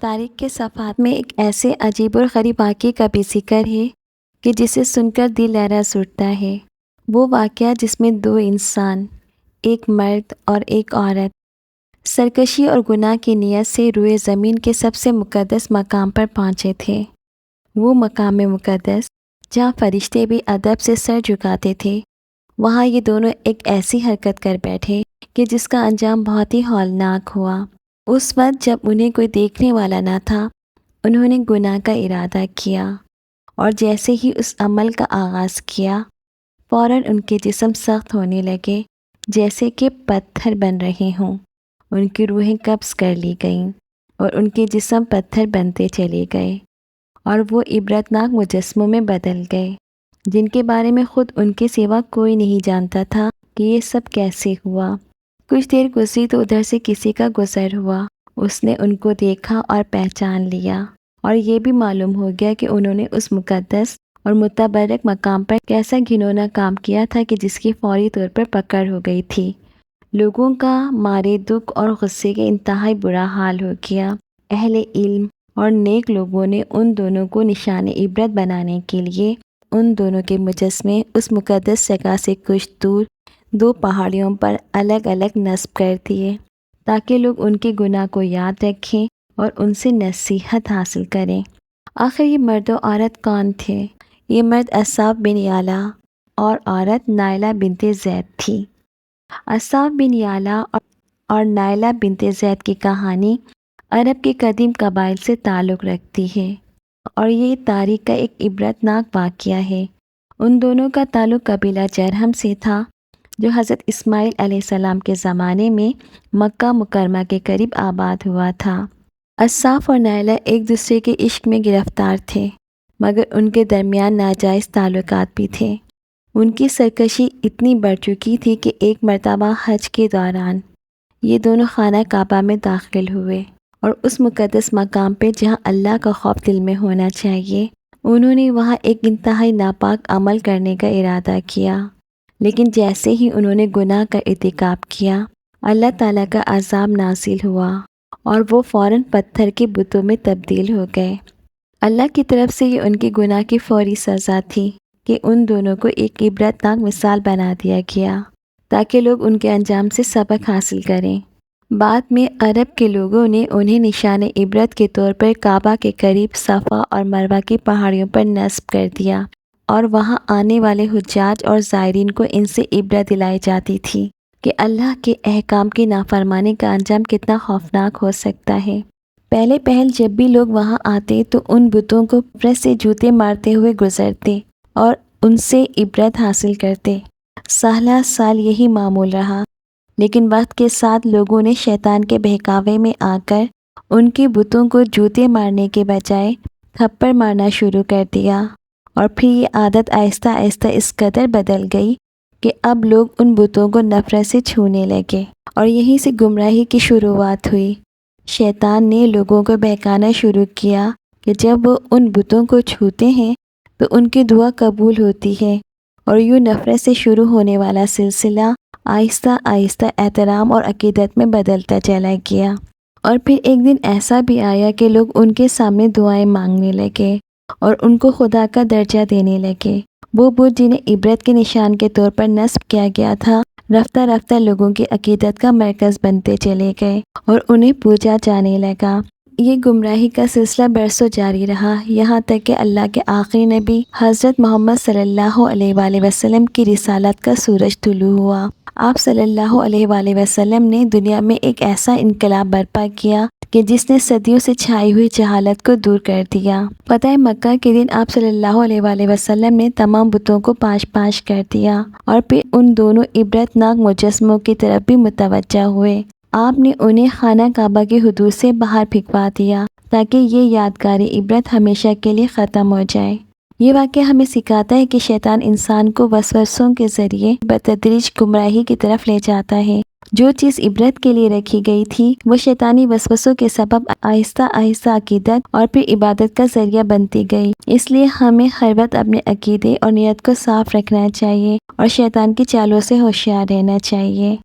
تاریخ کے صفحات میں ایک ایسے عجیب اور غریب واقعے کا بھی ذکر ہے کہ جسے سن کر دل لرز اٹھتا ہے۔ وہ واقعہ جس میں دو انسان، ایک مرد اور ایک عورت، سرکشی اور گناہ کی نیت سے روئے زمین کے سب سے مقدس مقام پر پہنچے تھے۔ وہ مقام مقدس جہاں فرشتے بھی ادب سے سر جھکاتے تھے، وہاں یہ دونوں ایک ایسی حرکت کر بیٹھے کہ جس کا انجام بہت ہی ہولناک ہوا۔ اس وقت جب انہیں کوئی دیکھنے والا نہ تھا، انہوں نے گناہ کا ارادہ کیا، اور جیسے ہی اس عمل کا آغاز کیا، فوراً ان کے جسم سخت ہونے لگے جیسے کہ پتھر بن رہے ہوں۔ ان کی روحیں قبض کر لی گئیں اور ان کے جسم پتھر بنتے چلے گئے، اور وہ عبرتناک مجسموں میں بدل گئے جن کے بارے میں خود ان کے سوا کوئی نہیں جانتا تھا کہ یہ سب کیسے ہوا۔ کچھ دیر گزری تو ادھر سے کسی کا گزر ہوا، اس نے ان کو دیکھا اور پہچان لیا، اور یہ بھی معلوم ہو گیا کہ انہوں نے اس مقدس اور متبرک مقام پر کیسا گھنونا کام کیا تھا کہ جس کی فوری طور پر پکڑ ہو گئی تھی۔ لوگوں کا مارے دکھ اور غصے کے انتہائی برا حال ہو گیا۔ اہل علم اور نیک لوگوں نے ان دونوں کو نشان عبرت بنانے کے لیے ان دونوں کے مجسمے اس مقدس جگہ سے کچھ دور دو پہاڑیوں پر الگ الگ نصب کر دیے تاکہ لوگ ان کے گناہ کو یاد رکھیں اور ان سے نصیحت حاصل کریں۔ آخر یہ مرد و عورت کون تھے؟ یہ مرد اصاف بن یالا اور عورت نائلہ بنت زید تھی۔ اصاف بن یالا اور نائلہ بنت زید کی کہانی عرب کے قدیم قبائل سے تعلق رکھتی ہے، اور یہ تاریخ کا ایک عبرتناک واقعہ ہے۔ ان دونوں کا تعلق قبیلہ جرہم سے تھا جو حضرت اسماعیل علیہ السلام کے زمانے میں مکہ مکرمہ کے قریب آباد ہوا تھا۔ اصاف اور نائلہ ایک دوسرے کے عشق میں گرفتار تھے، مگر ان کے درمیان ناجائز تعلقات بھی تھے۔ ان کی سرکشی اتنی بڑھ چکی تھی کہ ایک مرتبہ حج کے دوران یہ دونوں خانہ کعبہ میں داخل ہوئے، اور اس مقدس مقام پہ جہاں اللہ کا خوف دل میں ہونا چاہیے، انہوں نے وہاں ایک انتہائی ناپاک عمل کرنے کا ارادہ کیا۔ لیکن جیسے ہی انہوں نے گناہ کا ارتکاب کیا، اللہ تعالیٰ کا عذاب نازل ہوا اور وہ فوراً پتھر کے بتوں میں تبدیل ہو گئے۔ اللہ کی طرف سے یہ ان کے گناہ کی فوری سزا تھی کہ ان دونوں کو ایک عبرتناک مثال بنا دیا گیا تاکہ لوگ ان کے انجام سے سبق حاصل کریں۔ بعد میں عرب کے لوگوں نے انہیں نشان عبرت کے طور پر کعبہ کے قریب صفا اور مروہ کی پہاڑیوں پر نصب کر دیا، اور وہاں آنے والے حجاج اور زائرین کو ان سے عبرت دلائی جاتی تھی کہ اللہ کے احکام کی نافرمانی کا انجام کتنا خوفناک ہو سکتا ہے۔ پہلے پہل جب بھی لوگ وہاں آتے تو ان بتوں کو برش سے جوتے مارتے ہوئے گزرتے اور ان سے عبرت حاصل کرتے۔ سالہ سال یہی معمول رہا، لیکن وقت کے ساتھ لوگوں نے شیطان کے بہکاوے میں آ کر ان کے بتوں کو جوتے مارنے کے بجائے تھپڑ مارنا شروع کر دیا، اور پھر یہ عادت آہستہ آہستہ اس قدر بدل گئی کہ اب لوگ ان بتوں کو نفرت سے چھونے لگے، اور یہیں سے گمراہی کی شروعات ہوئی۔ شیطان نے لوگوں کو بہکانا شروع کیا کہ جب وہ ان بتوں کو چھوتے ہیں تو ان کی دعا قبول ہوتی ہے، اور یوں نفرت سے شروع ہونے والا سلسلہ آہستہ آہستہ احترام اور عقیدت میں بدلتا چلا گیا۔ اور پھر ایک دن ایسا بھی آیا کہ لوگ ان کے سامنے دعائیں مانگنے لگے اور ان کو خدا کا درجہ دینے لگے۔ وہ بت جنہیں عبرت کے نشان کے طور پر نصب کیا گیا تھا، رفتہ رفتہ لوگوں کی عقیدت کا مرکز بنتے چلے گئے اور انہیں پوجا جانے لگا۔ یہ گمراہی کا سلسلہ برسوں جاری رہا، یہاں تک کہ اللہ کے آخری نبی حضرت محمد صلی اللہ علیہ وآلہ وسلم کی رسالت کا سورج طلوع ہوا۔ آپ صلی اللہ علیہ وآلہ وسلم نے دنیا میں ایک ایسا انقلاب برپا کیا کہ جس نے صدیوں سے چھائی ہوئی جہالت کو دور کر دیا۔ فتح مکہ کے دن آپ صلی اللہ علیہ وآلہ وسلم نے تمام بتوں کو پاش پاش کر دیا، اور پھر ان دونوں عبرتناک مجسموں کی طرف بھی متوجہ ہوئے۔ آپ نے انہیں خانہ کعبہ کی حدود سے باہر پھینکوا دیا تاکہ یہ یادگاری عبرت ہمیشہ کے لیے ختم ہو جائے۔ یہ واقعہ ہمیں سکھاتا ہے کہ شیطان انسان کو وسوسوں کے ذریعے بتدریج گمراہی کی طرف لے جاتا ہے۔ جو چیز عبرت کے لیے رکھی گئی تھی وہ شیطانی وسوسوں کے سبب آہستہ آہستہ عقیدت اور پھر عبادت کا ذریعہ بنتی گئی۔ اس لیے ہمیں ہر وقت اپنے عقیدے اور نیت کو صاف رکھنا چاہیے اور شیطان کی چالوں سے ہوشیار رہنا چاہیے۔